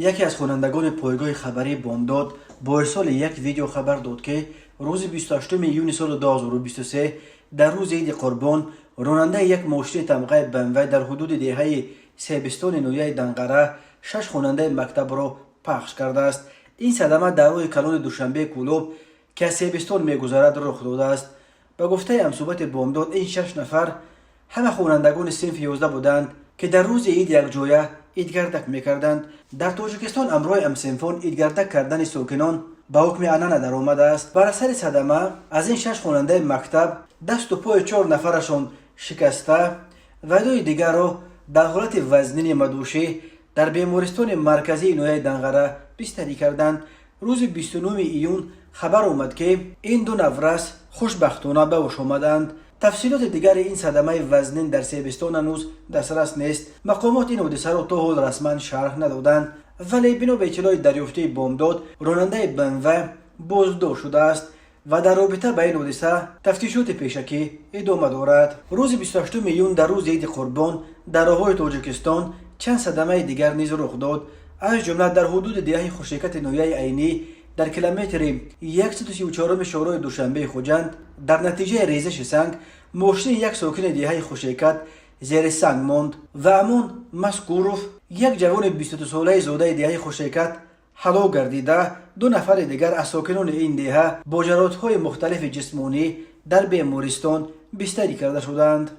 یکی از خوانندگان پایگاه خبری بامداد با ارسال یک ویدیو خبر داد که روز 28 یونیو سال 2023 در روز عید قربان راننده یک ماشین تمغه BMW در حدود دهه سیبستان نویه دنقره 6 خواننده مکتب را پخش کرده است. این صدمه در روی کلان دوشنبه کلوب که از سیبستان میگذرد رخ داده است. به گفته امصوبت بامداد این 6 نفر همه خوانندگان صنف 11 بودند که در روز عید یکجایه عیدگردک میکردند. در تاجیکستان امروز امصنفان عیدگردک کردن ساکنان به حکم عنعنه در آمده است. بر اثر صدمه از این 6 خواننده مکتب دست و پای 4 نفرشان شکسته و 2 دیگر را در حالت وزنین مدوشه در بیمارستان مرکزی نویه دنقره بستری کردند. روز 29 ایون خبر آمد که این 2 نفرس خوشبختانه به هوش آمدند. تفصیلات دیگر این صدمه وزنین در سیبستان هنوز دسترس نیست. مقامات این حادثه را تا حال رسما شرح ندادند، ولی بنا به اطلاع دریافته بامداد راننده BMW بازداشت شده است و در رابطه با این حادثه تفتیشات پیشکی ادامه دارد. روز 28 میون در روز عید قربان در راههای تاجیکستان چند صدمه دیگر نیز رخ داد، از جمله در حدود دهه خوشیکت نویه عینی در کیلومتر 134 شهرهای دوشنبه خوجند در نتیجه ریزش سنگ ماشین یک ساکن دهه خوشیکت زیر سنگ ماند و امون مسکوروف یک جوان 22 ساله زاده دهه خوشیکت هلاک گردیده. 2 نفر دیگر از ساکنان این دهه با جراحت‌های مختلف جسمانی در بیمارستان بستری کرده شدند.